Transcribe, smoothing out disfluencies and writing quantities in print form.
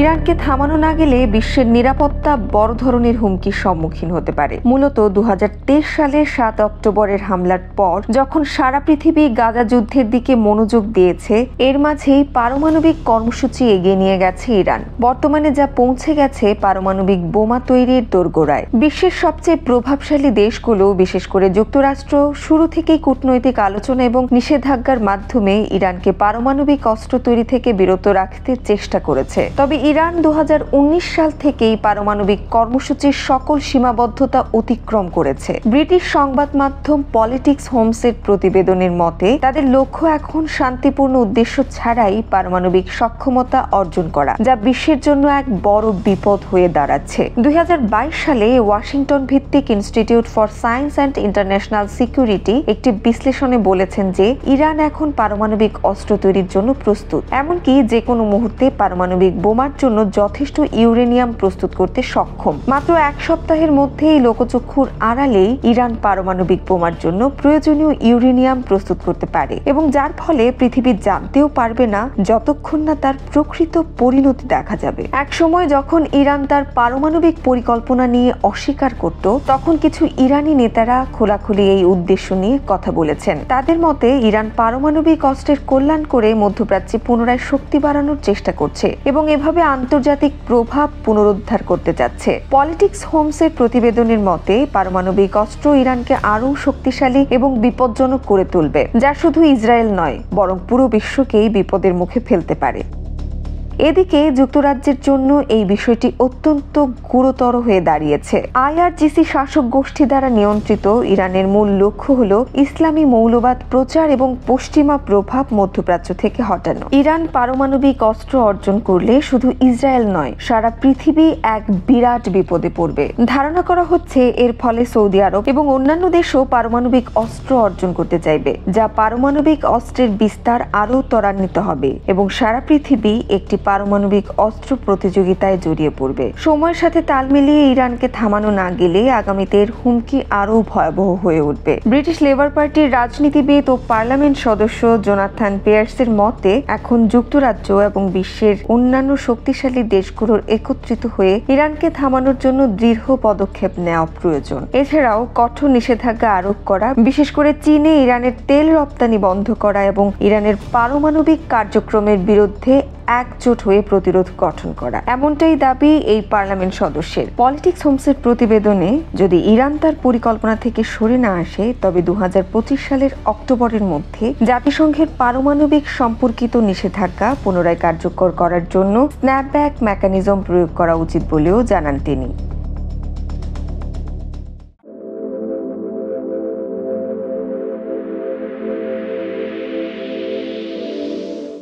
ইরানকে থামানো না গেলে বিশ্বের নিরাপত্তা বড় ধরনের হুমকির সম্মুখীন হতে পারে। মূলত 2023 সালের 7 অক্টোবরের হামলার পর যখন সারা পৃথিবী গাজা যুদ্ধের দিকে মনোযোগ দিয়েছে, এর মাঝেই পারমাণবিক কর্মসূচি এগিয়ে নিয়ে গেছে ইরান। বর্তমানে যা পৌঁছে গেছে পারমাণবিক বোমা তৈরির দোরগোড়ায়। বিশ্বের সবচেয়ে প্রভাবশালী দেশগুলো, বিশেষ করে যুক্তরাষ্ট্র, শুরু থেকেই কূটনৈতিক আলোচনা এবং নিষেধাজ্ঞার মাধ্যমে ইরানকে পারমাণবিক অস্ত্র তৈরি থেকে বিরত রাখতে চেষ্টা করেছে। তবে ইরান 2019 সাল থেকেই পারমাণবিক কর্মসূচির সকল সীমাবদ্ধতা অতিক্রম করেছে। ব্রিটিশ সংবাদ মাধ্যম পলিটিক্স হোমসের প্রতিবেদনের মতে, তাদের লক্ষ্য এখন শান্তিপূর্ণ উদ্দেশ্য ছাড়াই পারমাণবিক সক্ষমতা অর্জন করা, যা বিশ্বের জন্য এক বড় বিপদ হয়ে দাঁড়াচ্ছে। 2022 সালে ওয়াশিংটন ভিত্তিক institute for science and international security একটি বিশ্লেষণে বলেছেন যে ইরান এখন পারমাণবিক অস্ত্র তৈরির জন্য প্রস্তুত, এমনকি যে কোনো মুহূর্তে পারমাণবিক বোমার জন্য যথেষ্ট ইউরেনিয়াম প্রস্তুত করতে সক্ষম। মাত্র এক সপ্তাহের মধ্যেই লোকচক্ষুর আড়ালেই ইরান পারমাণবিক বোমার জন্য প্রয়োজনীয় ইউরেনিয়াম প্রস্তুত করতে পারে, এবং যার ফলে পৃথিবী জানতেও পারবে না যতক্ষণ না তার প্রকৃত পরিণতি দেখা যাবে। এক সময় যখন ইরান তার পারমাণবিক পরিকল্পনা নিয়ে অস্বীকার করত, তখন কিছু ইরানি নেতারা খোলাখুলি এই উদ্দেশ্য নিয়ে কথা বলেছেন। তাদের মতে ইরান পারমাণবিক অস্ত্রের কল্যাণ করে মধ্যপ্রাচ্যে পুনরায় শক্তি বাড়ানোর চেষ্টা করছে এবং এভাবে আন্তর্জাতিক প্রভাব পুনরুদ্ধার করতে যাচ্ছে। পলিটিক্স হোমসের প্রতিবেদনের মতে, পারমাণবিক অস্ত্র ইরানকে আরও শক্তিশালী এবং বিপজ্জনক করে তুলবে, যা শুধু ইসরায়েল নয় বরং পুরো বিশ্বকেই বিপদের মুখে ফেলতে পারে। এদিকে যুক্তরাজ্যের জন্য এই বিষয়টি অত্যন্ত গুরুতর হয়ে দাঁড়িয়েছে। আইআরজিসি শাসক গোষ্ঠী দ্বারা নিয়ন্ত্রিত ইরানের মূল লক্ষ্য হল ইসলামী মৌলবাদ প্রচার এবং পশ্চিমা প্রভাব মধ্যপ্রাচ্য থেকে হটানো। ইরান পারমাণবিক অস্ত্র অর্জন করলে শুধু ইসরায়েল নয়, সারা পৃথিবী এক বিরাট বিপদে পড়বে। ধারণা করা হচ্ছে এর ফলে সৌদি আরব এবং অন্যান্য দেশও পারমাণবিক অস্ত্র অর্জন করতে চাইবে, যা পারমাণবিক অস্ত্রের বিস্তার আরও ত্বরান্বিত হবে এবং সারা পৃথিবী একটি পারমাণবিক অস্ত্র প্রতিযোগিতায় জড়িয়ে পড়বে। সময়ের সাথে তাল মিলিয়ে ইরানকে থামানো না গেলে আগামীতে এর হুমকি আরও ভয়াবহ হয়ে উঠবে। ব্রিটিশ লেবার পার্টির রাজনীতিবিদ ও পার্লামেন্ট সদস্য জোনাথন পিয়ার্সের মতে, এখন যুক্তরাজ্য এবং বিশ্বের অন্যান্য শক্তিশালী দেশগুলোর একত্রিত হয়ে ইরানকে থামানোর জন্য দৃঢ় পদক্ষেপ নেওয়া প্রয়োজন। এছাড়াও কঠোর নিষেধাজ্ঞা আরোপ করা, বিশেষ করে চীনে ইরানের তেল রপ্তানি বন্ধ করা এবং ইরানের পারমাণবিক কার্যক্রমের বিরুদ্ধে একজোট হয়ে প্রতিরোধ গঠন করা, এমনটাই দাবি এই পার্লামেন্ট সদস্যের। পলিটিক্স হোমসের প্রতিবেদনে, যদি ইরান তার পরিকল্পনা থেকে সরে না আসে, তবে 2025 সালের অক্টোবরের মধ্যে জাতিসংঘের পারমাণবিক সম্পর্কিত নিষেধাজ্ঞা পুনরায় কার্যকর করার জন্য স্ন্যাপব্যাক মেকানিজম প্রয়োগ করা উচিত বলেও জানান তিনি।